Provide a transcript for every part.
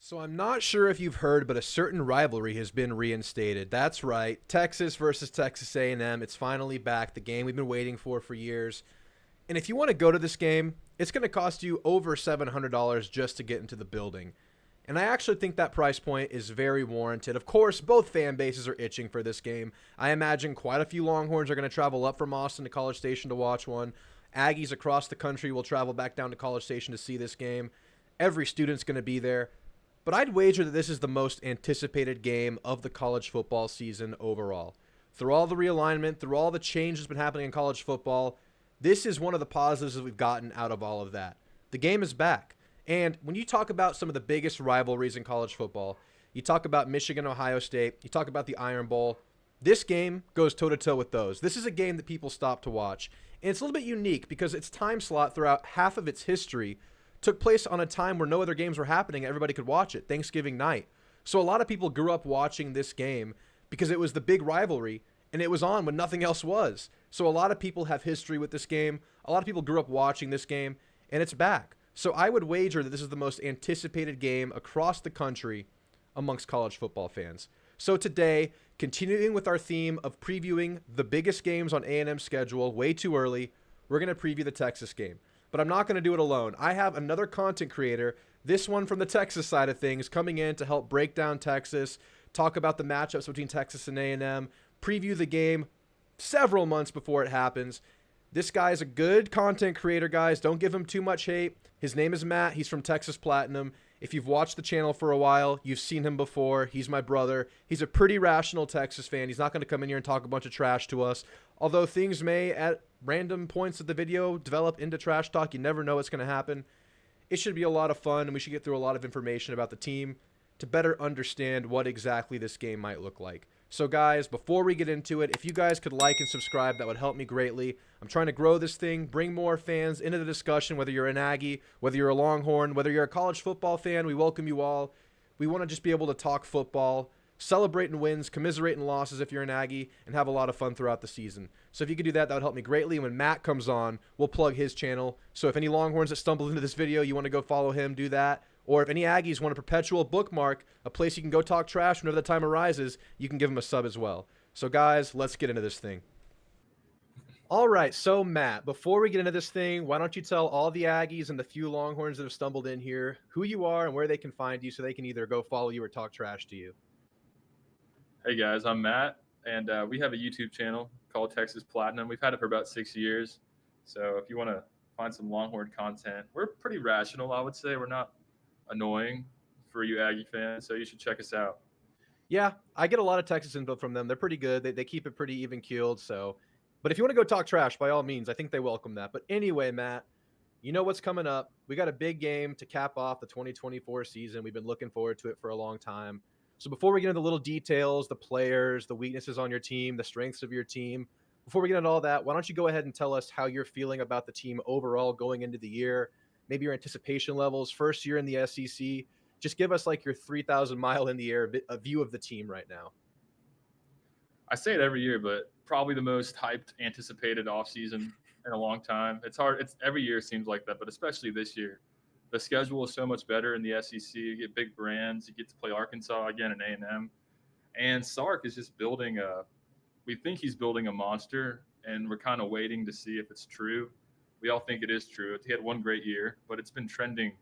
So I'm not sure if you've heard, but a certain rivalry has been reinstated. That's right, Texas versus Texas A&M. It's finally back, the game we've been waiting for years. And if you want to go to this game, it's going to cost you over $700 just to get into the building. And I actually think that price point is very warranted. Of course, both fan bases are itching for this game. I imagine quite a few Longhorns are going to travel up from Austin to College Station to watch one. Aggies across the country will travel back down to College Station to see this game. Every student's going to be there. But I'd wager that this is the most anticipated game of the college football season overall. Through all the realignment, through all the change that's been happening in college football, this is one of the positives that we've gotten out of all of that. The game is back. And when you talk about some of the biggest rivalries in college football, you talk about Michigan, Ohio State, you talk about the Iron Bowl, this game goes toe-to-toe with those. This is a game that people stop to watch. And it's a little bit unique because its time slot throughout half of its history took place on a time where no other games were happening. Everybody could watch it, Thanksgiving night. So a lot of people grew up watching this game because it was the big rivalry and it was on when nothing else was. So a lot of people have history with this game. A lot of people grew up watching this game and it's back. So I would wager that this is the most anticipated game across the country amongst college football fans. So today, continuing with our theme of previewing the biggest games on A&M's schedule way too early, we're going to preview the Texas game. But I'm not going to do it alone. I have another content creator, this one from the Texas side of things, coming in to help break down Texas, talk about the matchups between Texas and A&M, preview the game several months before it happens. This guy's a good content creator, guys. Don't give him too much hate. His name is Matt. He's from Texas Platinum. If you've watched the channel for a while, you've seen him before. He's my brother. He's a pretty rational Texas fan. He's not going to come in here and talk a bunch of trash to us. Although things may, at random points of the video, develop into trash talk. You never know what's going to happen. It should be a lot of fun, and we should get through a lot of information about the team to better understand what exactly this game might look like. So guys, before we get into it, if you guys could like and subscribe, that would help me greatly. I'm trying to grow this thing, bring more fans into the discussion, whether you're an Aggie, whether you're a Longhorn, whether you're a college football fan, we welcome you all. We want to just be able to talk football, celebrate in wins, commiserate in losses if you're an Aggie, and have a lot of fun throughout the season. So if you could do that, that would help me greatly. When Matt comes on, we'll plug his channel. So if any Longhorns that stumbled into this video, you want to go follow him, do that. Or if any Aggies want a perpetual bookmark, a place you can go talk trash whenever the time arises, you can give them a sub as well. So guys, let's get into this thing. All right, so Matt, before we get into this thing, why don't you tell all the Aggies and the few Longhorns that have stumbled in here who you are and where they can find you so they can either go follow you or talk trash to you. Hey guys, I'm Matt, and we have a YouTube channel called Texas Platinum. We've had it for about 6 years. So if you want to find some Longhorn content, we're pretty rational, I would say. We're not annoying for you Aggie fans, so you should check us out. Yeah, I get a lot of Texas info from them. They're pretty good. They keep it pretty even keeled. So, but if you want to go talk trash, by all means, I think they welcome that. But anyway, Matt, you know what's coming up. We got a big game to cap off the 2024 season. We've been looking forward to it for a long time. So before we get into the little details, the players, the weaknesses on your team, the strengths of your team, before we get into all that, why don't you go ahead and tell us how you're feeling about the team overall going into the year, maybe your anticipation levels, first year in the SEC. Just give us like your 3,000 mile in the air a view of the team right now. I say it every year, but probably the most hyped, anticipated offseason in a long time. It's hard. It's every year seems like that, but especially this year. The schedule is so much better in the SEC. You get big brands. You get to play Arkansas again and A&M. And Sark is just building we think he's building a monster, and we're kind of waiting to see if it's true. We all think it is true. He had one great year, but it's been trending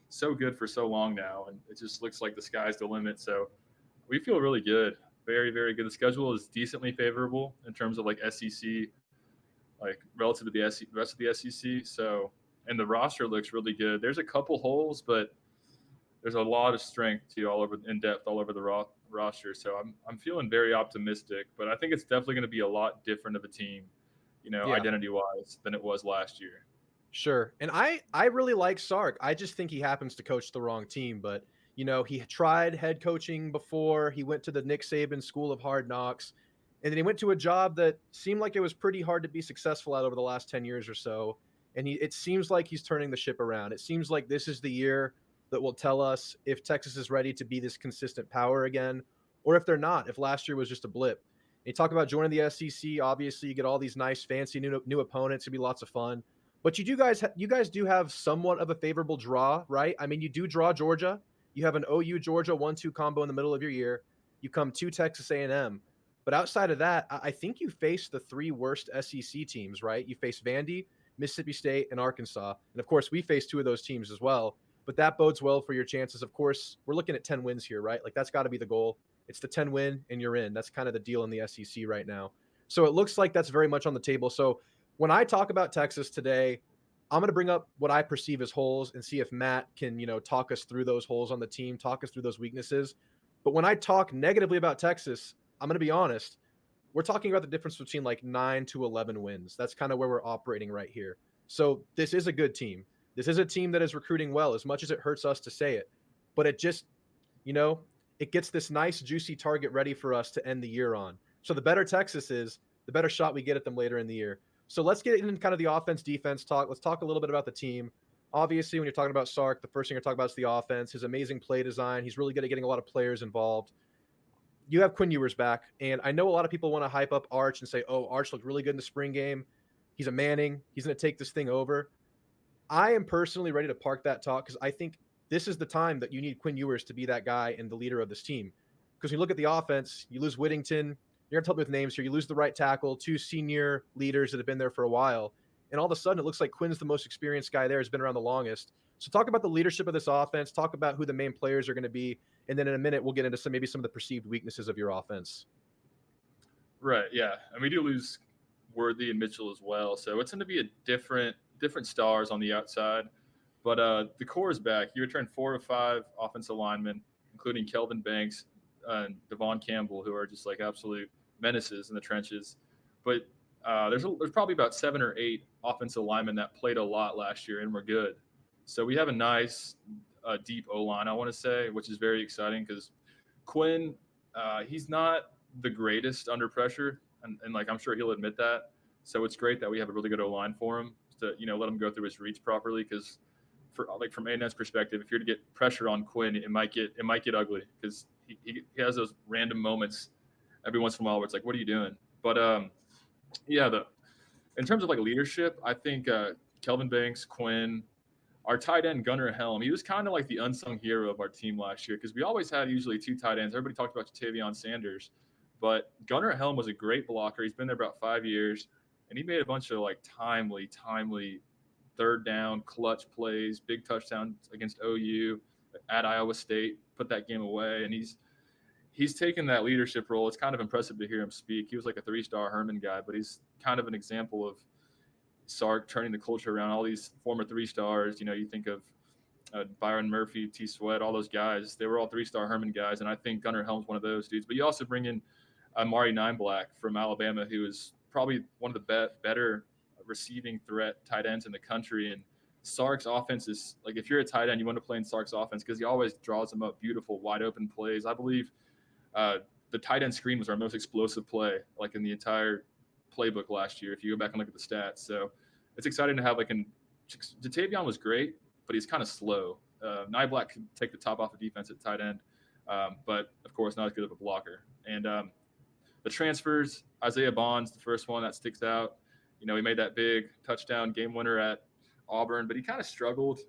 so good for so long now, and it just looks like the sky's the limit. So we feel really good. Very, very good. The schedule is decently favorable in terms of like SEC, like relative to the rest of the SEC. So, and the roster looks really good. There's a couple holes, but there's a lot of strength to all over in depth all over the roster. So I'm feeling very optimistic, but I think it's definitely going to be a lot different of a team, identity wise than it was last year. Sure. And I really like Sark. I just think he happens to coach the wrong team, but he tried head coaching before. He went to the Nick Saban School of Hard Knocks, and then he went to a job that seemed like it was pretty hard to be successful at over the last 10 years or so. And it seems like he's turning the ship around. It seems like this is the year that will tell us if Texas is ready to be this consistent power again, or if they're not, if last year was just a blip. And you talk about joining the SEC, obviously you get all these nice, fancy new opponents. It'll be lots of fun. But you guys do have somewhat of a favorable draw, right? I mean, you do draw Georgia, You have an OU Georgia 1-2 combo in the middle of your year. You come to Texas A&M. But outside of that, I think you face the three worst SEC teams, right? You face Vandy, Mississippi State, and Arkansas. And of course, we face two of those teams as well. But that bodes well for your chances. Of course, we're looking at 10 wins here, right? Like that's got to be the goal. It's the 10 win and you're in. That's kind of the deal in the SEC right now. So it looks like that's very much on the table. So when I talk about Texas today, I'm going to bring up what I perceive as holes and see if Matt can, talk us through those holes on the team, talk us through those weaknesses. But when I talk negatively about Texas, I'm going to be honest. We're talking about the difference between like 9 to 11 wins. That's kind of where we're operating right here. So this is a good team. This is a team that is recruiting well, as much as it hurts us to say it. But it just, it gets this nice, juicy target ready for us to end the year on. So the better Texas is, the better shot we get at them later in the year. So let's get into kind of the offense-defense talk. Let's talk a little bit about the team. Obviously, when you're talking about Sark, the first thing you're talking about is the offense, his amazing play design. He's really good at getting a lot of players involved. You have Quinn Ewers back, and I know a lot of people want to hype up Arch and say, oh, Arch looked really good in the spring game. He's a Manning. He's going to take this thing over. I am personally ready to park that talk because I think this is the time that you need Quinn Ewers to be that guy and the leader of this team. Because when you look at the offense, you lose Whittington. You're going to help me with names here. You lose the right tackle, two senior leaders that have been there for a while. And all of a sudden, it looks like Quinn's the most experienced guy there, has been around the longest. So talk about the leadership of this offense. Talk about who the main players are going to be. And then in a minute, we'll get into maybe some of the perceived weaknesses of your offense. Right, yeah. And we do lose Worthy and Mitchell as well. So it's going to be a different stars on the outside. But the core is back. You returned 4 of 5 offensive linemen, including Kelvin Banks and Devon Campbell, who are just like absolute menaces in the trenches. But there's probably about 7 or 8 offensive linemen that played a lot last year and were good. So we have a nice deep O-line, I want to say, which is very exciting because Quinn, he's not the greatest under pressure, and like I'm sure he'll admit that. So it's great that we have a really good O-line for him to let him go through his reads properly because from A&M's perspective, if you're to get pressure on Quinn, it might get ugly because he has those random moments every once in a while where it's like, what are you doing? But in terms of like leadership, I think Kelvin Banks, Quinn, our tight end Gunnar Helm, he was kind of like the unsung hero of our team last year because we always had usually 2 tight ends. Everybody talked about Jatavion Sanders, but Gunnar Helm was a great blocker. He's been there about 5 years, and he made a bunch of like timely third down clutch plays, big touchdowns against OU at Iowa State, put that game away, and he's taken that leadership role. It's kind of impressive to hear him speak. He was like a 3-star Herman guy, but he's kind of an example of Sark turning the culture around. All these former 3-stars, you think of Byron Murphy, T. Sweat, all those guys. They were all 3-star Herman guys, and I think Gunnar Helm's one of those dudes. But you also bring in Amari Nineblack from Alabama, who is probably one of the better receiving threat tight ends in the country. And Sark's offense is like, if you're a tight end, you want to play in Sark's offense because he always draws them up beautiful, wide open plays. I believe the tight end screen was our most explosive play, like in the entire playbook last year, if you go back and look at the stats. So it's exciting to have Jatavion was great, but he's kind of slow. Nyblack can take the top off of defense at tight end, but of course not as good of a blocker. And the transfers, Isaiah Bonds, the first one that sticks out. He made that big touchdown game winner at Auburn, but he kind of struggled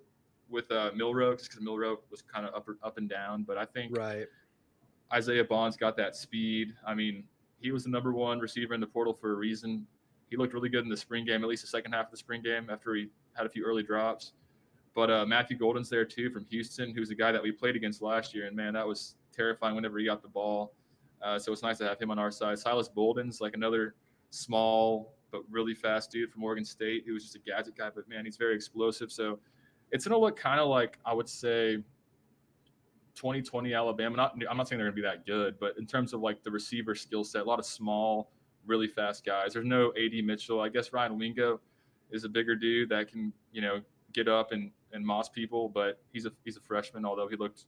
with Milroe just because Milroe was kind of up and down. But I think Isaiah Bonds got that speed. I mean, he was the number 1 receiver in the portal for a reason. He looked really good in the spring game, at least the second half of the spring game after he had a few early drops. But Matthew Golden's there too from Houston, who's a guy that we played against last year. And, man, that was terrifying whenever he got the ball. So it's nice to have him on our side. Silas Bolden's like another small but really fast dude from Oregon State who was just a gadget guy. But, man, he's very explosive. So it's going to look kind of like, I would say, 2020 Alabama. I'm not saying they're going to be that good, but in terms of like the receiver skill set, a lot of small, really fast guys. There's no AD Mitchell. I guess Ryan Wingo is a bigger dude that can, get up and moss people, but he's a freshman, although he looked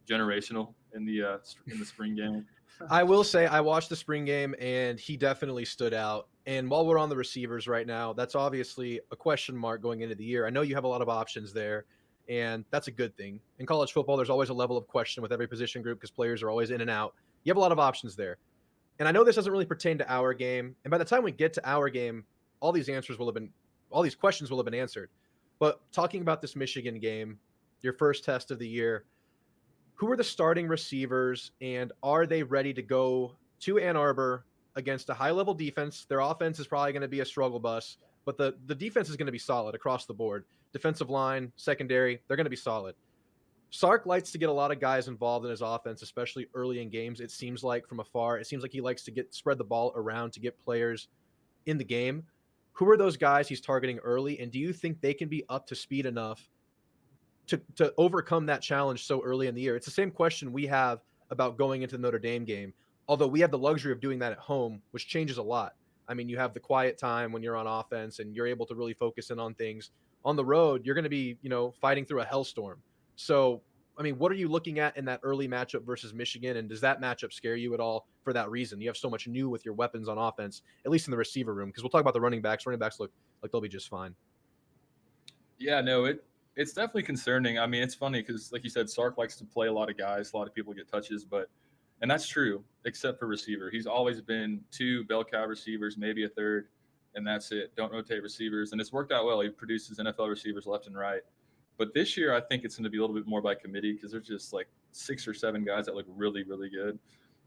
generational in the spring game. I will say I watched the spring game and he definitely stood out. And while we're on the receivers right now, that's obviously a question mark going into the year. I know you have a lot of options there, and that's a good thing. In college football, there's always a level of question with every position group because players are always in and out. You have a lot of options there. And I know this doesn't really pertain to our game. And by the time we get to our game, all these questions will have been answered. But talking about this Michigan game, your first test of the year, who are the starting receivers, and are they ready to go to Ann Arbor against a high-level defense? Their offense is probably going to be a struggle bus, but the defense is going to be solid across the board. Defensive line, secondary, they're going to be solid. Sark likes to get a lot of guys involved in his offense, especially early in games. It seems like from afar, it seems like he likes to spread the ball around to get players in the game. Who are those guys he's targeting early, and do you think they can be up to speed enough to overcome that challenge so early in the year? It's the same question we have about going into the Notre Dame game, although we have the luxury of doing that at home, which changes a lot. I mean, you have the quiet time when you're on offense and you're able to really focus in on things. On the road, you're going to be, fighting through a hellstorm. So, I mean, what are you looking at in that early matchup versus Michigan? And does that matchup scare you at all for that reason? You have so much new with your weapons on offense, at least in the receiver room, because we'll talk about the running backs. Running backs look like they'll be just fine. Yeah, no, it's definitely concerning. I mean, it's funny because, like you said, Sark likes to play a lot of guys. A lot of people get touches, and that's true, except for receiver. He's always been two bell cow receivers, maybe a third, and that's it. Don't rotate receivers, and it's worked out well. He produces NFL receivers left and right. But this year, I think it's going to be a little bit more by committee because there's just like 6 or 7 guys that look really, really good.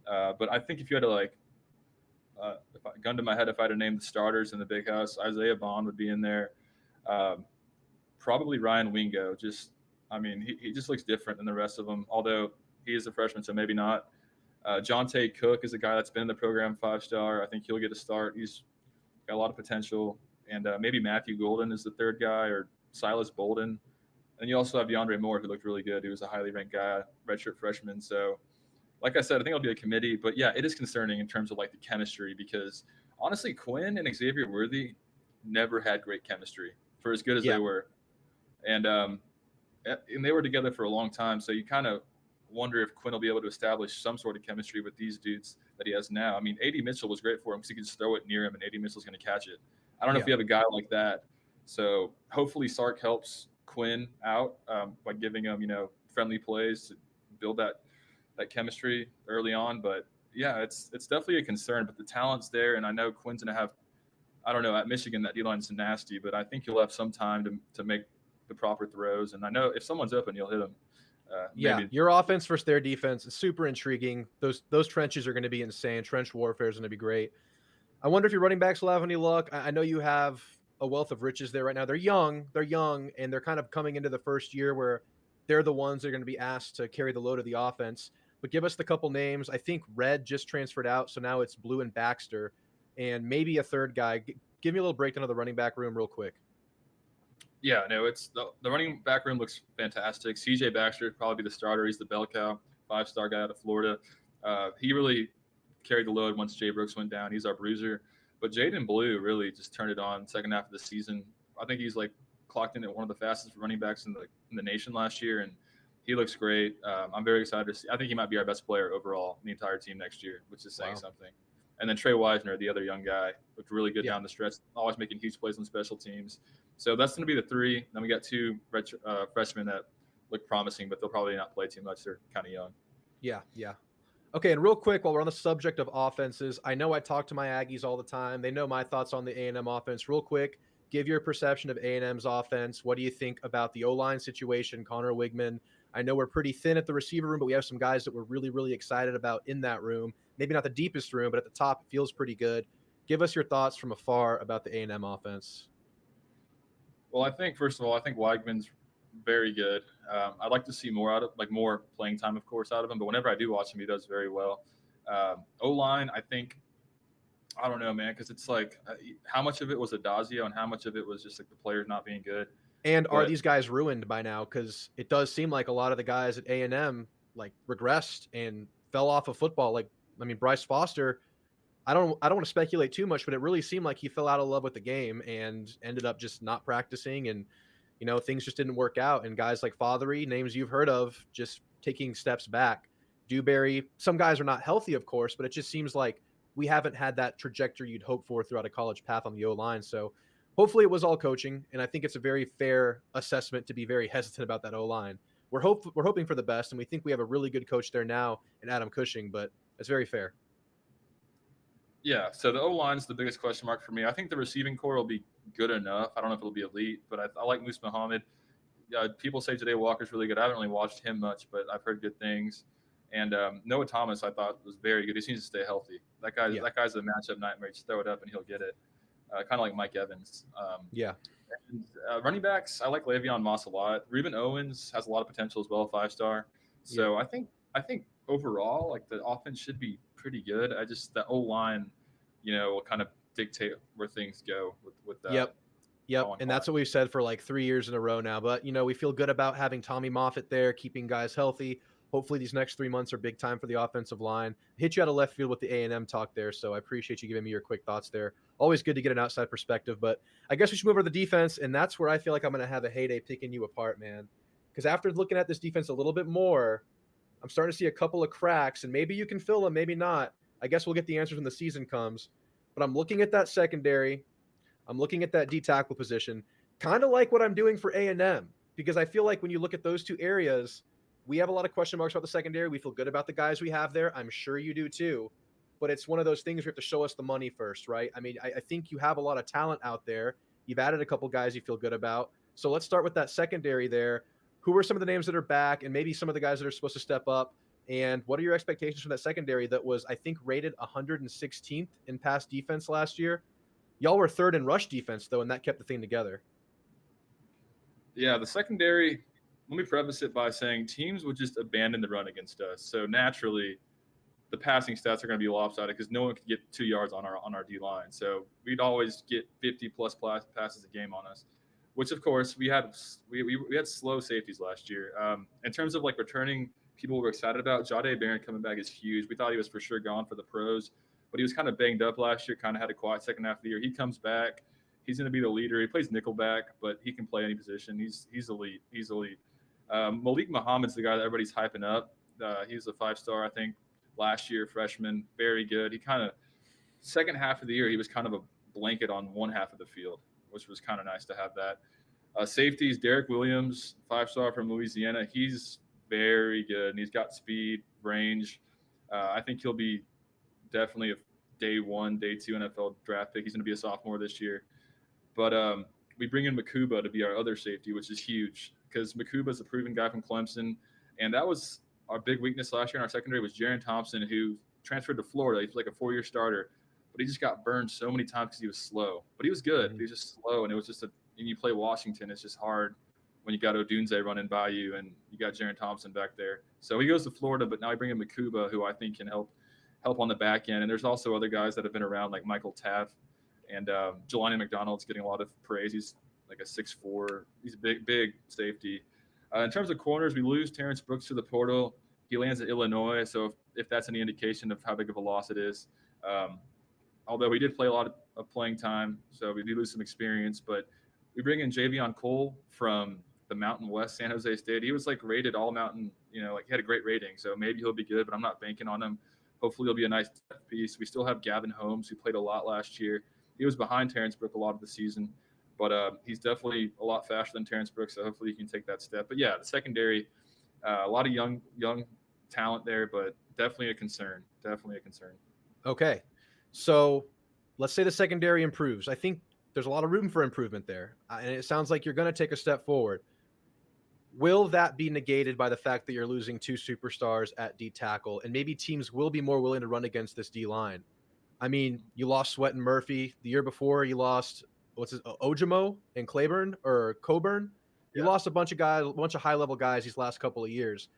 But I think if you had to if I gun to my head, if I had to name the starters in the big house, Isaiah Bond would be in there. Um, Probably Ryan Wingo. He just looks different than the rest of them. Although he is a freshman, so maybe not. Jonte Cook is a guy that's been in the program 5-star. I think he'll get a start. He's got a lot of potential. And maybe Matthew Golden is the third guy, or Silas Bolden. And you also have DeAndre Moore, who looked really good. He was a highly ranked guy, redshirt freshman. So, like I said, I think it'll be a committee. But yeah, it is concerning in terms of like the chemistry because honestly, Quinn and Xavier Worthy never had great chemistry for as good as Yeah. they were. And they were together for a long time. So you kind of wonder if Quinn will be able to establish some sort of chemistry with these dudes that he has now. I mean, A.D. Mitchell was great for him because he could just throw it near him and A.D. Mitchell's going to catch it. I don't know if you have a guy like that. So hopefully Sark helps Quinn out by giving him, friendly plays to build that chemistry early on. But yeah, it's definitely a concern. But the talent's there, and I know Quinn's going to have. I don't know, at Michigan that D-line's nasty, but I think you'll have some time to make the proper throws. And I know if someone's open, you'll hit them. Your offense versus their defense is super intriguing. Those trenches are going to be insane. Trench warfare is going to be great. I wonder if your running backs will have any luck. I know you have a wealth of riches there right now. They're young, and they're kind of coming into the first year where they're the ones that are going to be asked to carry the load of the offense. But give us the couple names. I think Red just transferred out, so now it's Blue and Baxter, and maybe a third guy. Give me a little breakdown of the running back room real quick. Yeah, no, it's the running back room looks fantastic. CJ Baxter would probably be the starter. He's the bell cow, 5-star guy out of Florida. He really carried the load once Jay Brooks went down. He's our bruiser. But Jaden Blue really just turned it on second half of the season. I think he's clocked in at one of the fastest running backs in the nation last year, and he looks great. I'm very excited to see. I think he might be our best player overall in the entire team next year, which is saying something. And then Trey Wisner, the other young guy, looked really good down the stretch, always making huge plays on special teams. So that's going to be the 3. Then we got 2 freshmen that look promising, but they'll probably not play too much. They're kind of young. Yeah. Okay, and real quick, while we're on the subject of offenses, I know I talk to my Aggies all the time. They know my thoughts on the A&M offense. Real quick, give your perception of A&M's offense. What do you think about the O-line situation, Connor Wigman? I know we're pretty thin at the receiver room, but we have some guys that we're really, really excited about in that room. Maybe not the deepest room, but at the top, it feels pretty good. Give us your thoughts from afar about the A&M offense. Well, first of all, I think Weigman's very good. I'd like to see more more playing time, of course, out of him. But whenever I do watch him, he does very well. O-line, I don't know, man, because it's how much of it was Adazio and how much of it was just the players not being good. And are these guys ruined by now? Because it does seem like a lot of the guys at A&M regressed and fell off of football. Bryce Foster, I don't want to speculate too much, but it really seemed like he fell out of love with the game and ended up just not practicing, and things just didn't work out. And guys like Fothery, names you've heard of, just taking steps back. Dewberry, some guys are not healthy, of course, but it just seems like we haven't had that trajectory you'd hope for throughout a college path on the O-line. So hopefully it was all coaching, and I think it's a very fair assessment to be very hesitant about that O-line. We're hoping for the best, and we think we have a really good coach there now in Adam Cushing, but it's very fair. Yeah, so the O-line is the biggest question mark for me. I think the receiving core will be good enough. I don't know if it'll be elite, but I like Moose Muhammad. People say Ja'Day Walker's really good. I haven't really watched him much, but I've heard good things. And Noah Thomas, I thought was very good. He seems to stay healthy. Yeah. That guy's a matchup nightmare. Just throw it up and he'll get it. Kind of like Mike Evans. Yeah. And, running backs, I like Le'Veon Moss a lot. Reuben Owens has a lot of potential as well, 5-star. So Yeah. I think overall, like the offense should be pretty good. I just the O line, will kind of dictate where things go with that. Yep. Yep. Colin And Clark. that's what we've said for like 3 years in a row now. But, we feel good about having Tommy Moffitt there, keeping guys healthy. Hopefully these next 3 months are big time for the offensive line. Hit you out of left field with the A&M talk there. So I appreciate you giving me your quick thoughts there. Always good to get an outside perspective. But I guess we should move over to the defense. And that's where I feel like I'm going to have a heyday picking you apart, man. Because after looking at this defense a little bit more, I'm starting to see a couple of cracks. And maybe you can fill them, maybe not. I guess we'll get the answers when the season comes. But I'm looking at that secondary. I'm looking at that D tackle position, kind of like what I'm doing for A&M, because I feel like when you look at those two areas, we have a lot of question marks about the secondary. We feel good about the guys we have there. I'm sure you do too. But it's one of those things we have to show us the money first, right? I mean, I think you have a lot of talent out there. You've added a couple guys you feel good about. So let's start with that secondary there. Who are some of the names that are back and maybe some of the guys that are supposed to step up? And what are your expectations from that secondary that was, I think, rated 116th in pass defense last year? Y'all were third in rush defense, though, and that kept the thing together. Yeah, the secondary. Let me preface it by saying teams would just abandon the run against us. So naturally, the passing stats are going to be lopsided because no one could get 2 yards on our D line. So we'd always get 50 plus passes a game on us, which of course we had slow safeties last year. In terms of like returning, people were excited about Jahdae Barron coming back is huge. We thought he was for sure gone for the pros, but he was kind of banged up last year. Kind of had a quiet second half of the year. He comes back. He's going to be the leader. He plays nickelback, but he can play any position. He's elite. He's elite. Malik Muhammad's the guy that everybody's hyping up. He's a 5-star, I think. Last year, freshman, very good. He kind of second half of the year, he was kind of a blanket on one half of the field, which was kind of nice to have that. Safeties, Derek Williams, 5-star from Louisiana. He's very good, and he's got speed, range. I think he'll be definitely a day 1, day 2 NFL draft pick. He's going to be a sophomore this year. But we bring in Makuba to be our other safety, which is huge because Makuba's a proven guy from Clemson, and that was our big weakness last year in our secondary was Jaron Thompson, who transferred to Florida. He's like a 4-year starter, but he just got burned so many times because he was slow. But he was good. He was just slow, and it was just and you play Washington, it's just hard when you got Odunze running by you and you got Jaron Thompson back there. So he goes to Florida, but now we bring in Makuba, who I think can help on the back end. And there's also other guys that have been around, like Michael Taff and Jelani McDonald's getting a lot of praise. He's like a 6'4". He's a big safety. In terms of corners, we lose Terrence Brooks to the portal. He lands at Illinois, so if that's any indication of how big of a loss it is. Although he did play a lot of playing time, so we do lose some experience. But we bring in Javion Cole from the Mountain West San Jose State. He was like rated all Mountain, like he had a great rating, so maybe he'll be good, but I'm not banking on him. Hopefully he'll be a nice piece. We still have Gavin Holmes, who played a lot last year. He was behind Terrence Brooks a lot of the season, but he's definitely a lot faster than Terrence Brooks, so hopefully he can take that step. But yeah, the secondary, a lot of young talent there, but definitely a concern. Okay. So let's say the secondary improves. I think there's a lot of room for improvement there. And it sounds like you're going to take a step forward. Will that be negated by the fact that you're losing 2 superstars at D tackle? And maybe teams will be more willing to run against this D line. I mean, you lost Sweat and Murphy. The year before, you lost, Ojimo and Coburn. You lost a bunch of guys, a bunch of high-level guys these last couple of years.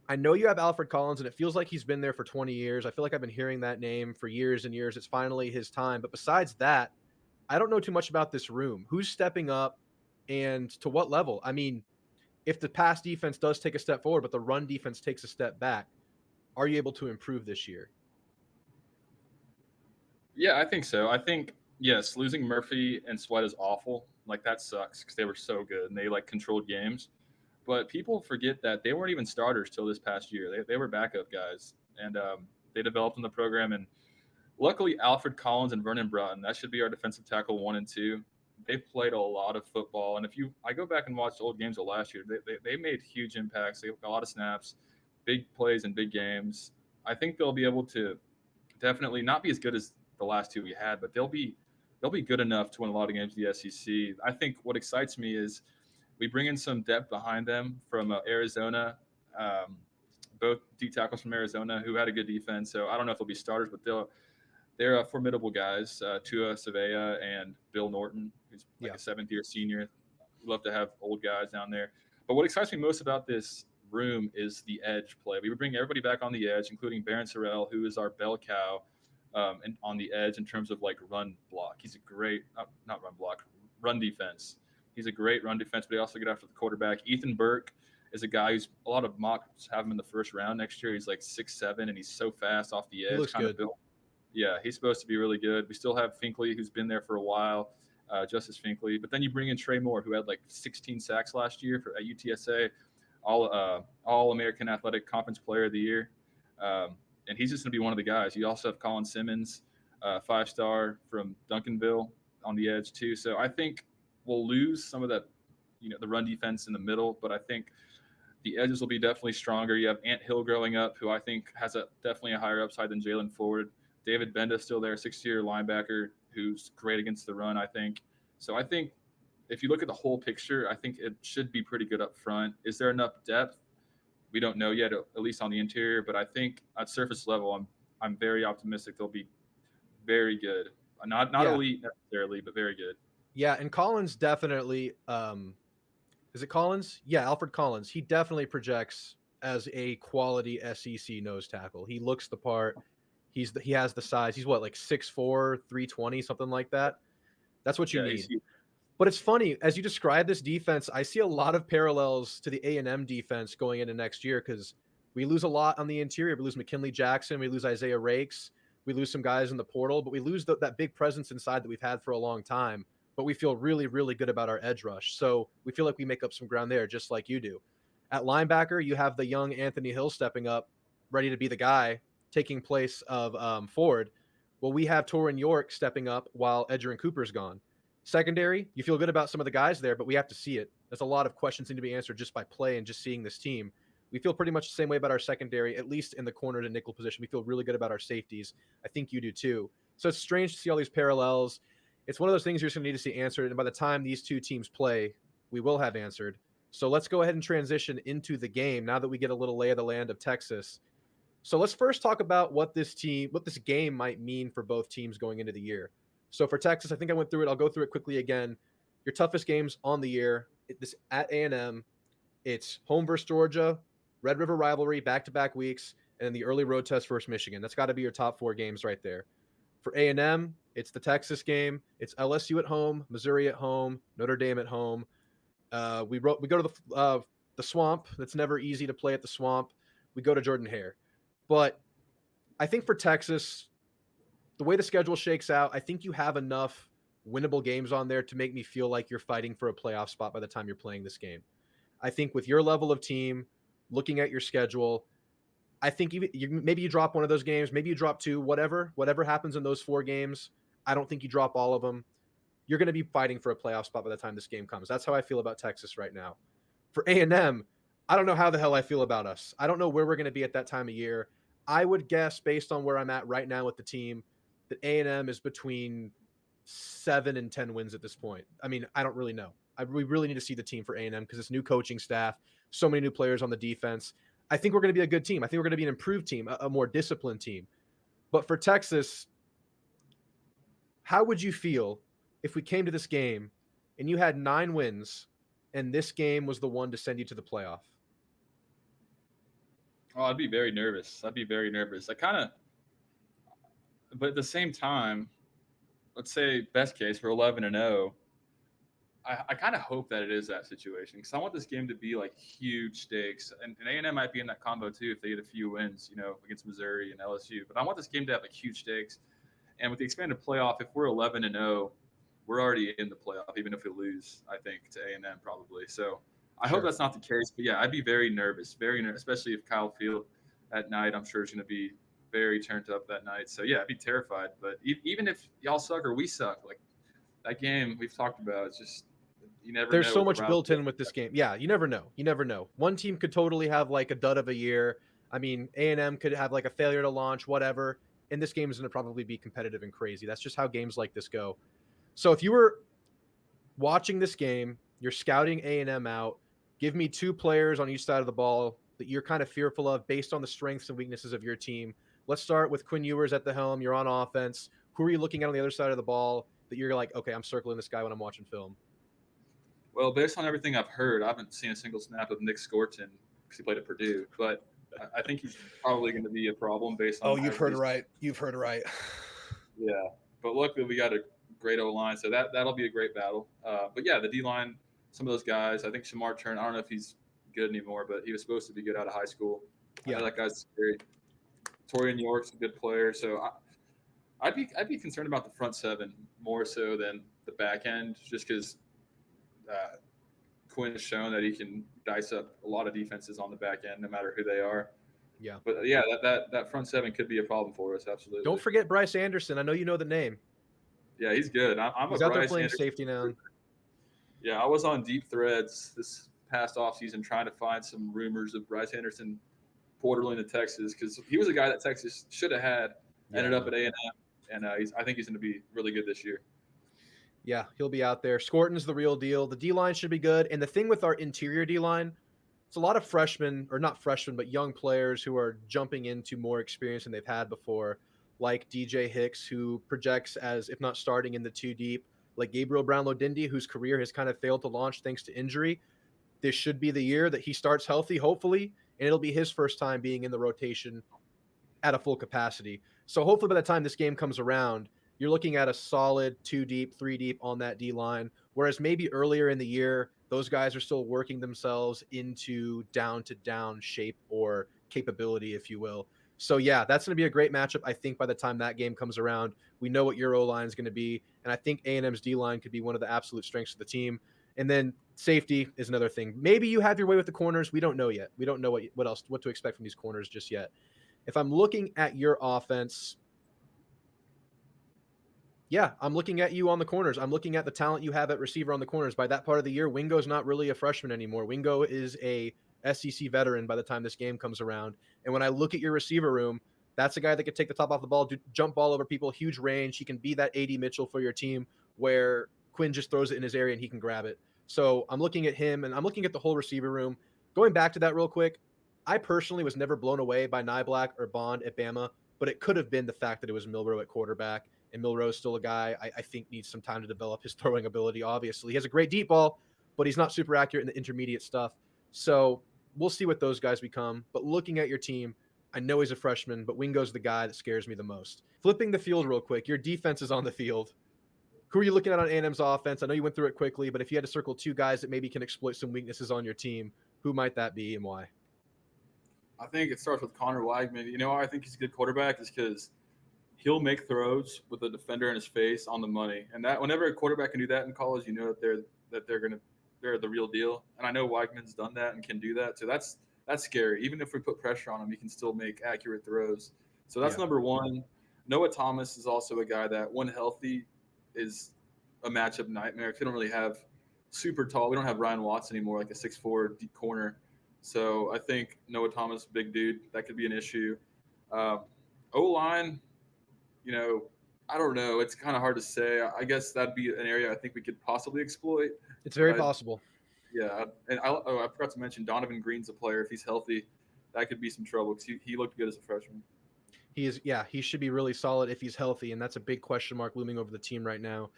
I know you have Alfred Collins, and it feels like he's been there for 20 years. I feel like I've been hearing that name for years and years. It's finally his time. But besides that, I don't know too much about this room. Who's stepping up and to what level? I mean, if the pass defense does take a step forward, but the run defense takes a step back, are you able to improve this year? Yeah, I think so. I think, yes, losing Murphy and Sweat is awful. Like, that sucks because they were so good and they, like, controlled games. But people forget that they weren't even starters till this past year. They were backup guys, and they developed in the program. And luckily, Alfred Collins and Vernon Broughton, that should be our defensive tackle 1 and 2. They've played a lot of football. And I go back and watch old games of last year, they made huge impacts. They got a lot of snaps, big plays in big games. I think they'll be able to definitely not be as good as the last 2 we had, but they'll be good enough to win a lot of games in the SEC. I think what excites me is We bring in some depth behind them from Arizona. Um, both D tackles from Arizona who had a good defense. So I don't know if they'll be starters, but they're formidable guys. Tua Savea and Bill Norton, who's like Yeah. a seventh-year senior. Love to have old guys down there. But what excites me most about this room is the edge play. We would bring everybody back on the edge, including Baron Sorrell, who is our bell cow, and on the edge in terms of like run block. He's a great not run block, run defense. He's a great run defense, but he also get after the quarterback. Ethan Burke is a guy who's a lot of mocks have him in the first round next year. He's like 6'7", and he's so fast off the He edge, looks kind good. of built. Yeah, he's supposed to be really good. We still have Finkley, who's been there for a while, Justice Finkley. But then you bring in Trey Moore, who had like 16 sacks last year at UTSA, all American Athletic Conference Player of the Year, and he's just going to be one of the guys. You also have Colin Simmons, 5-star from Duncanville, on the edge too. So I think we'll lose some of that, the run defense in the middle, but I think the edges will be definitely stronger. You have Ant Hill growing up, who I think has definitely a higher upside than Jalen Ford. David Benda still there, 6-year linebacker who's great against the run, I think. So I think if you look at the whole picture, I think it should be pretty good up front. Is there enough depth? We don't know yet, at least on the interior. But I think at surface level, I'm very optimistic they'll be very good. Not Yeah. elite necessarily, but very good. Yeah, and Collins definitely is it Collins? Yeah, Alfred Collins. He definitely projects as a quality SEC nose tackle. He looks the part. He has the size. He's what, like 6'4", 320, something like that. That's what you need. But it's funny, as you describe this defense, I see a lot of parallels to the A&M defense going into next year, because we lose a lot on the interior. We lose McKinley Jackson. We lose Isaiah Rakes. We lose some guys in the portal, but we lose that big presence inside that we've had for a long time. But we feel really, really good about our edge rush. So we feel like we make up some ground there, just like you do. At linebacker, you have the young Anthony Hill stepping up, ready to be the guy, taking place of Ford. Well, we have Torin York stepping up while Edgerrin Cooper's gone. Secondary, you feel good about some of the guys there, but we have to see it. There's a lot of questions need to be answered just by play and just seeing this team. We feel pretty much the same way about our secondary, at least in the corner to nickel position. We feel really good about our safeties. I think you do too. So it's strange to see all these parallels. It's one of those things you're just going to need to see answered. And by the time these two teams play, we will have answered. So let's go ahead and transition into the game now that we get a little lay of the land of Texas. So let's first talk about what this game might mean for both teams going into the year. So for Texas, I think I went through it. I'll go through it quickly again. Your toughest games on the year, this at A&M, it's home versus Georgia, Red River rivalry, back-to-back weeks, and then the early road test versus Michigan. That's got to be your top 4 games right there. For A&M, it's the Texas game. It's LSU at home, Missouri at home, Notre Dame at home. We go to the Swamp. That's never easy to play at the Swamp. We go to Jordan-Hare. But I think for Texas, the way the schedule shakes out, I think you have enough winnable games on there to make me feel like you're fighting for a playoff spot by the time you're playing this game. I think with your level of team, looking at your schedule, I think maybe you drop one of those games, maybe you drop 2, whatever happens in those 4 games. I don't think you drop all of them. You're going to be fighting for a playoff spot by the time this game comes. That's how I feel about Texas right now. For A&M, I don't know how the hell I feel about us. I don't know where we're going to be at that time of year. I would guess, based on where I'm at right now with the team, that A&M is between 7 and 10 wins at this point. I mean, I don't really know. We really need to see the team for A&M because it's new coaching staff, so many new players on the defense. I think we're going to be a good team. I think we're going to be an improved team, a more disciplined team. But for Texas, how would you feel if we came to this game and you had 9 wins and this game was the one to send you to the playoff? Oh, I'd be very nervous. I but at the same time, let's say best case we're 11-0. I kind of hope that it is that situation because I want this game to be like huge stakes, and A&M might be in that combo too if they get a few wins, against Missouri and LSU. But I want this game to have like huge stakes, and with the expanded playoff, if we're 11-0, we're already in the playoff, even if we lose. I think to A&M probably. So I hope that's not the case. But yeah, I'd be very nervous, especially if Kyle Field at night. I'm sure it's going to be very turned up that night. So yeah, I'd be terrified. But even if y'all suck or we suck, like that game we've talked about, it's just. There's so much built in with this game. Yeah, you never know. You never know. One team could totally have like a dud of a year. I mean, A&M could have like a failure to launch, whatever. And this game is going to probably be competitive and crazy. That's just how games like this go. So if you were watching this game You're scouting A&M out. Give me two players on each side of the ball that you're kind of fearful of based on the strengths and weaknesses of your team. Let's start with Quinn Ewers at the helm. You're on offense. Who are you looking at on the other side of the ball that you're like, okay, I'm circling this guy when I'm watching film? Well, based on everything I've heard, I haven't seen a single snap of Nick Scorton because he played at Purdue, but I think he's probably going to be a problem based Oh, on you've heard it everybody's. right. You've heard it right. Yeah, but luckily we got a great O line, so that'll be a great battle. But yeah, the D line, some of those guys. I think Shamar Turn. I don't know if he's good anymore, but he was supposed to be good out of high school. I Yeah. know that guy's scary. Torian York's a good player, so I'd be concerned about the front seven more so than the back end, just because Quinn has shown that he can dice up a lot of defenses on the back end, no matter who they are. Yeah. But yeah, that front seven could be a problem for us. Don't Absolutely. forget Bryce Anderson. I know you know the name. Yeah, he's good. I'm a He's out there Bryce playing Anderson. safety now. Yeah, I was on deep threads this past offseason trying to find some rumors of Bryce Anderson portaling to Texas because he was a guy that Texas should have had. Ended up at A&M, and I think he's going to be really good this year. Yeah, he'll be out there. Scorton's the real deal. The D line should be good. And the thing with our interior D line, it's a lot of freshmen, or not freshmen, but young players who are jumping into more experience than they've had before, like DJ Hicks, who projects as, if not starting in the two deep, like Gabriel Brownlow-Dindy, whose career has kind of failed to launch thanks to injury. This should be the year that he starts healthy, hopefully, and it'll be his first time being in the rotation at a full capacity. So hopefully by the time this game comes around, you're looking at a solid two deep, three deep on that D line. Whereas maybe earlier in the year, those guys are still working themselves into down to down shape or capability, if you will. So yeah, that's going to be a great matchup. I think by the time that game comes around, we know what your O line is going to be, and I think A&M's D line could be one of the absolute strengths of the team. And then safety is another thing. Maybe you have your way with the corners. We don't know yet. We don't know what to expect from these corners just yet. If I'm looking at your offense, yeah, I'm looking at you on the corners. I'm looking at the talent you have at receiver on the corners. By that part of the year, Wingo's not really a freshman anymore. Wingo is a SEC veteran by the time this game comes around. And when I look at your receiver room, that's a guy that could take the top off the ball, do jump ball over people, huge range. He can be that AD Mitchell for your team where Quinn just throws it in his area and he can grab it. So I'm looking at him and I'm looking at the whole receiver room. Going back to that real quick, I personally was never blown away by Nyblack or Bond at Bama, but it could have been the fact that it was Milrow at quarterback. And Milrow's still a guy I think needs some time to develop his throwing ability. Obviously, he has a great deep ball, but he's not super accurate in the intermediate stuff. So we'll see what those guys become. But looking at your team, I know he's a freshman, but Wingo's the guy that scares me the most. Flipping the field real quick, your defense is on the field. Who are you looking at on A&M's offense? I know you went through it quickly, but if you had to circle two guys that maybe can exploit some weaknesses on your team, who might that be and why? I think it starts with Connor Weigman. You know why I think he's a good quarterback is because he'll make throws with a defender in his face on the money, and that whenever a quarterback can do that in college, you know they're the real deal. And I know Weigman's done that and can do that, so that's scary. Even if we put pressure on him, he can still make accurate throws. So that's number one. Noah Thomas is also a guy that, when healthy, is a matchup nightmare. We don't really have super tall. We don't have Ryan Watts anymore, like a 6'4" deep corner. So I think Noah Thomas, big dude, that could be an issue. O-line, you know, I don't know. It's kind of hard to say. I guess that'd be an area I think we could possibly exploit. It's very possible. Yeah, and I forgot to mention Donovan Green's a player. If he's healthy, that could be some trouble because he looked good as a freshman. He should be really solid if he's healthy, and that's a big question mark looming over the team right now.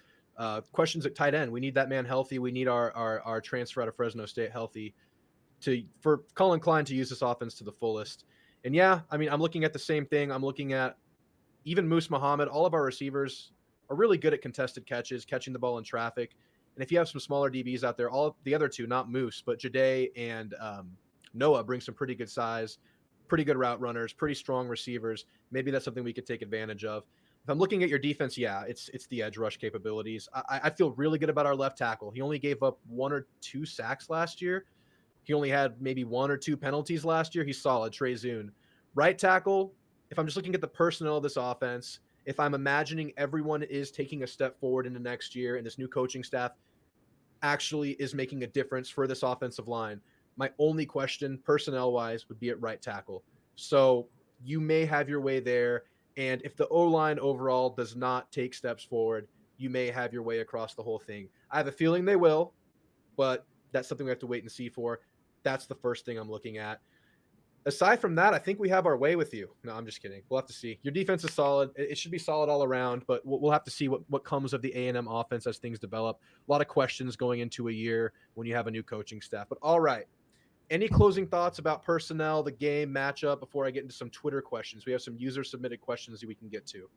Questions at tight end. We need that man healthy. We need our transfer out of Fresno State healthy for Colin Klein to use this offense to the fullest. And yeah, I mean, I'm looking at the same thing. I'm looking at even Moose Muhammad. All of our receivers are really good at contested catches, catching the ball in traffic. And if you have some smaller DBs out there, all the other two, not Moose, but Jade and Noah, bring some pretty good size, pretty good route runners, pretty strong receivers. Maybe that's something we could take advantage of. If I'm looking at your defense, yeah, it's the edge rush capabilities. I feel really good about our left tackle. He only gave up 1 or 2 sacks last year. He only had maybe 1 or 2 penalties last year. He's solid. Trey Zune. Right tackle, if I'm just looking at the personnel of this offense, if I'm imagining everyone is taking a step forward into next year and this new coaching staff actually is making a difference for this offensive line, my only question personnel-wise would be at right tackle. So you may have your way there. And if the O-line overall does not take steps forward, you may have your way across the whole thing. I have a feeling they will, but that's something we have to wait and see for. That's the first thing I'm looking at. Aside from that, I think we have our way with you. No, I'm just kidding. We'll have to see. Your defense is solid. It should be solid all around, but we'll have to see what comes of the A&M offense as things develop. A lot of questions going into a year when you have a new coaching staff. But all right. Any closing thoughts about personnel, the game, matchup before I get into some Twitter questions? We have some user-submitted questions that we can get to.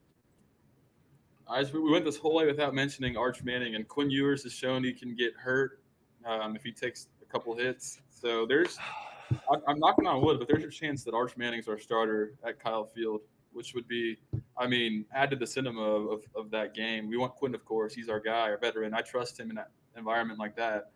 We went this whole way without mentioning Arch Manning, and Quinn Ewers has shown he can get hurt if he takes a couple hits. So I'm knocking on wood, but there's a chance that Arch Manning's our starter at Kyle Field, which would be, add to the cinema of that game. We want Quinn, of course. He's our guy, our veteran. I trust him in that environment like that.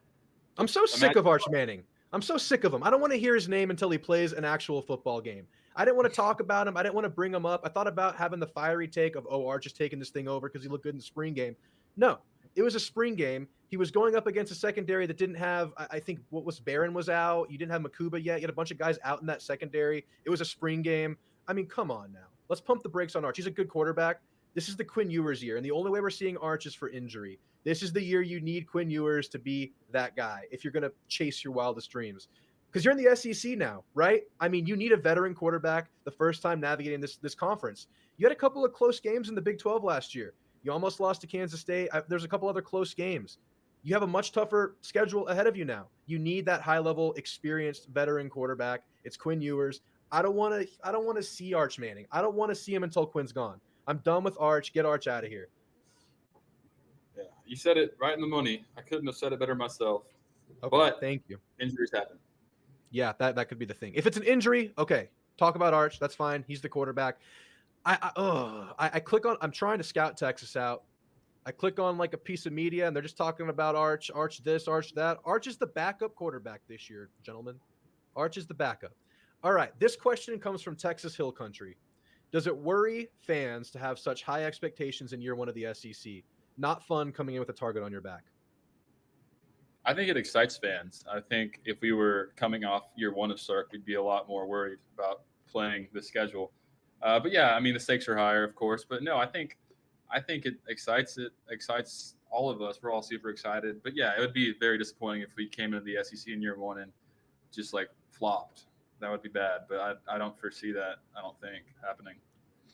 I'm so sick of Arch Manning. I'm so sick of him. I don't want to hear his name until he plays an actual football game. I didn't want to talk about him. I didn't want to bring him up. I thought about having the fiery take of, Arch is taking this thing over because he looked good in the spring game. No, it was a spring game. He was going up against a secondary that didn't have, I think, Barron was out. You didn't have Makuba yet. You had a bunch of guys out in that secondary. It was a spring game. I mean, come on now. Let's pump the brakes on Arch. He's a good quarterback. This is the Quinn Ewers year, and the only way we're seeing Arch is for injury. This is the year you need Quinn Ewers to be that guy if you're going to chase your wildest dreams. Because you're in the SEC now, right? I mean, you need a veteran quarterback the first time navigating this conference. You had a couple of close games in the Big 12 last year. You almost lost to Kansas State. There's a couple other close games. You have a much tougher schedule ahead of you now. You need that high-level, experienced veteran quarterback. It's Quinn Ewers. I don't want to see Arch Manning. I don't want to see him until Quinn's gone. I'm done with Arch. Get Arch out of here. Yeah, you said it right in the money. I couldn't have said it better myself. Okay, but thank you. Injuries happen. Yeah, that could be the thing. If it's an injury, okay, talk about Arch. That's fine. He's the quarterback. I click on. I'm trying to scout Texas out. I click on like a piece of media, and they're just talking about Arch this, Arch that. Arch is the backup quarterback this year, gentlemen. Arch is the backup. All right, this question comes from Texas Hill Country. Does it worry fans to have such high expectations in year one of the SEC? Not fun coming in with a target on your back. I think it excites fans. I think if we were coming off year one of Sark, we'd be a lot more worried about playing the schedule. But yeah, the stakes are higher, of course. But no, I think it excites all of us. We're all super excited. But yeah, it would be very disappointing if we came into the SEC in year one and just like flopped. That would be bad. But I don't foresee that. I don't think happening.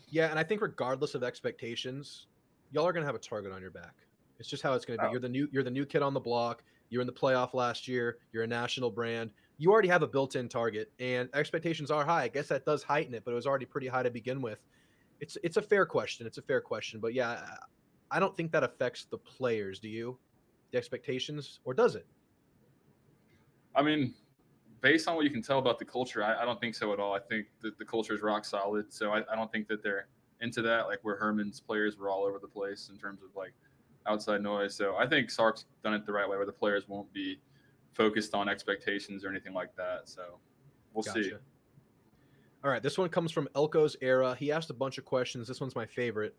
Yeah, and I think regardless of expectations, y'all are gonna have a target on your back. It's just how it's gonna be. You're the new kid on the block. You're in the playoff last year. You're a national brand. You already have a built-in target, and expectations are high. I guess that does heighten it, but it was already pretty high to begin with. It's a fair question. It's a fair question, but yeah, I don't think that affects the players. Do you? The expectations, or does it? Based on what you can tell about the culture, I don't think so at all. I think that the culture is rock solid, so I don't think that they're into that. Like where Herman's players were all over the place in terms of like outside noise. So I think Sark's done it the right way where the players won't be focused on expectations or anything like that. So we'll see. All right. This one comes from Elko's Era. He asked a bunch of questions. This one's my favorite.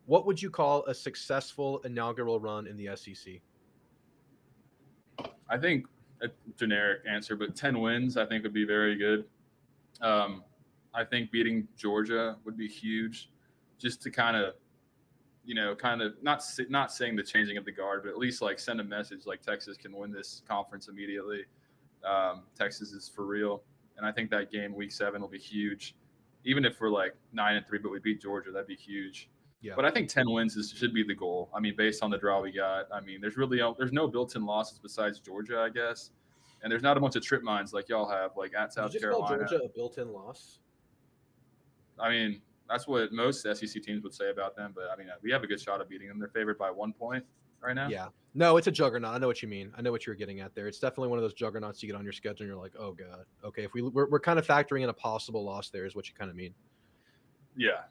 What would you call a successful inaugural run in the SEC? I think a generic answer, but 10 wins I think would be very good. I think beating Georgia would be huge just to kind of not saying the changing of the guard, but at least like send a message like Texas can win this conference immediately. Texas is for real. And I think that game week 7 will be huge. Even if we're like 9-3, but we beat Georgia, that'd be huge. Yeah. But I think 10 wins should be the goal. Based on the draw we got. There's no built-in losses besides Georgia, I guess. And there's not a bunch of trip mines like y'all have, like at South Carolina. Call Georgia a built-in loss? That's what most SEC teams would say about them. But, we have a good shot of beating them. They're favored by 1 point right now. Yeah. No, it's a juggernaut. I know what you mean. I know what you're getting at there. It's definitely one of those juggernauts you get on your schedule and you're like, oh, God. Okay, if we're kind of factoring in a possible loss there is what you kind of mean. Yeah,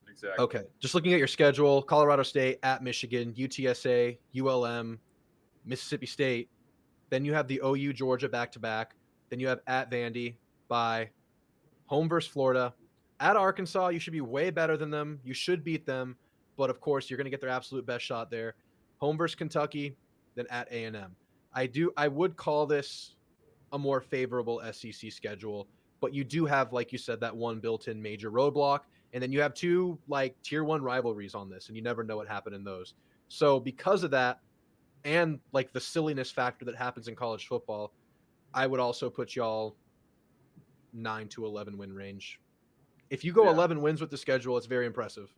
exactly. Okay, just looking at your schedule, Colorado State, at Michigan, UTSA, ULM, Mississippi State. Then you have the OU Georgia back-to-back. Then you have at Vandy, bye, home versus Florida. At Arkansas, you should be way better than them. You should beat them. But, of course, you're going to get their absolute best shot there. Home versus Kentucky, then at A&M. I would call this a more favorable SEC schedule. But you do have, like you said, that one built-in major roadblock. And then you have 2, like, tier 1 rivalries on this. And you never know what happened in those. So, because of that, and like the silliness factor that happens in college football, I would also put y'all 9 to 11 win range. If you go Yeah. 11 wins with the schedule, it's very impressive.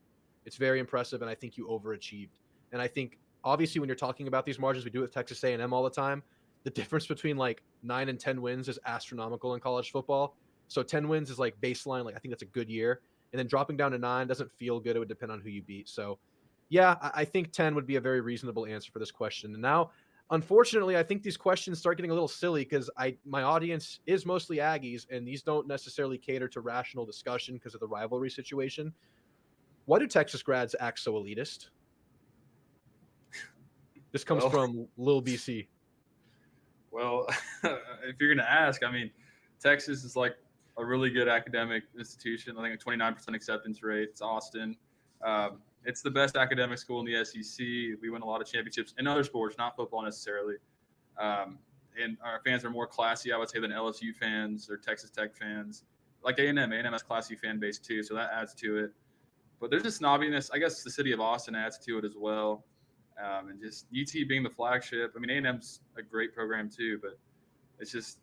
It's very impressive, and I think you overachieved. And I think obviously when you're talking about these margins, we do it with Texas A&M all the time. The difference between like 9 and 10 wins is astronomical in college football. So 10 wins is like baseline. Like I think that's a good year, and then dropping down to 9 doesn't feel good. It would depend on who you beat. So yeah, I think 10 would be a very reasonable answer for this question. And now, unfortunately, I think these questions start getting a little silly because my audience is mostly Aggies, and these don't necessarily cater to rational discussion because of the rivalry situation. Why do Texas grads act so elitist? This comes Well, from Lil BC. well, if you're gonna ask, I mean, Texas is like a really good academic institution. I think a 29% acceptance rate. It's Austin. It's the best academic school in the SEC. We win a lot of championships in other sports, not football necessarily. Um, and our fans are more classy, I would say, than LSU fans or Texas Tech fans. Like A&M. A&M has classy fan base too, so that adds to it. But there's just snobbiness. I guess the city of Austin adds to it as well. And just UT being the flagship. I mean, A&M's a great program too, but it's just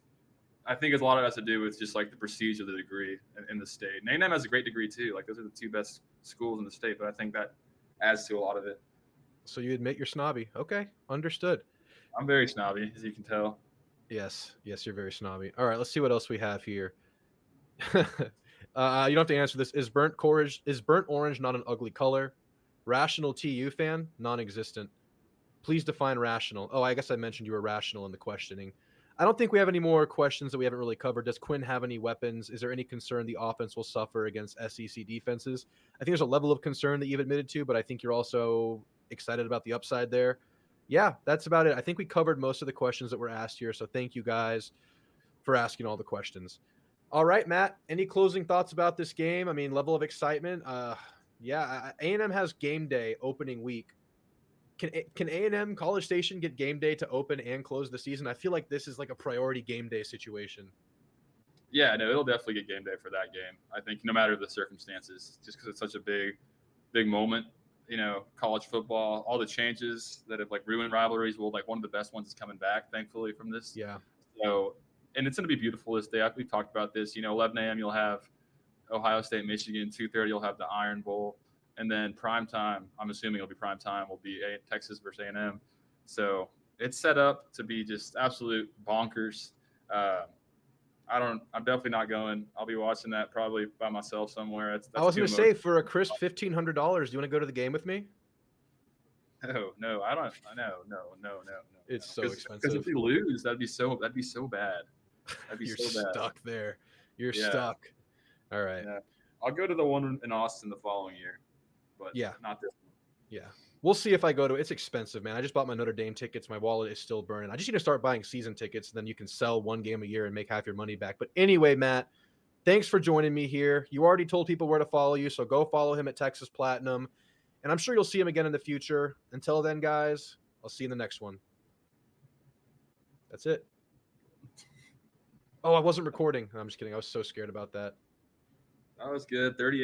I think it's a lot of it has to do with just like the prestige of the degree in the state. And A&M has a great degree too. Like those are the two best schools in the state, but I think that adds to a lot of it. So you admit you're snobby. Okay, understood. I'm very snobby, as you can tell. Yes, yes, you're very snobby. All right, let's see what else we have here. You don't have to answer this. Is burnt orange not an ugly color? Rational TU fan, non-existent. Please define rational. Oh, I guess I mentioned you were rational in the questioning. I don't think we have any more questions that we haven't really covered. Does Quinn have any weapons? Is there any concern the offense will suffer against SEC defenses? I think there's a level of concern that you've admitted to, but I think you're also excited about the upside there. Yeah, that's about it. I think we covered most of the questions that were asked here. So thank you guys for asking all the questions. All right, Matt. Any closing thoughts about this game? I mean, level of excitement. Yeah, A&M has game day opening week. Can A&M College Station get game day to open and close the season? I feel like this is like a priority game day situation. Yeah, no, it'll definitely get game day for that game. I think no matter the circumstances, just because it's such a big moment. You know, college football, all the changes that have like ruined rivalries. Well, like one of the best ones is coming back, thankfully, from this. Yeah. So, and it's going to be beautiful this day. We've talked about this. You know, 11 a.m. you'll have Ohio State, Michigan. 2:30 you'll have the Iron Bowl, and then prime time. I'm assuming it'll be prime time. Will be Texas versus A&M. So it's set up to be just absolute bonkers. Uh, I'm definitely not going. I'll be watching that probably by myself somewhere. I That's was too going to say, emotional. for a crisp $1,500, do you want to go to the game with me? No, I don't. No. It's so Because expensive. if we lose, that'd be so bad. That'd be You're so bad. stuck there. You're Yeah. stuck. All right. Yeah. I'll go to the one in Austin the following year, but Yeah. not this one. Yeah. We'll see if I go to it. It's expensive, man. I just bought my Notre Dame tickets. My wallet is still burning. I just need to start buying season tickets. And then you can sell one game a year and make half your money back. But anyway, Matt, thanks for joining me here. You already told people where to follow you, so go follow him at Texas Platinum. And I'm sure you'll see him again in the future. Until then, guys, I'll see you in the next one. That's it. Oh, I wasn't recording. I'm just kidding. I was so scared about that. That was good. 38.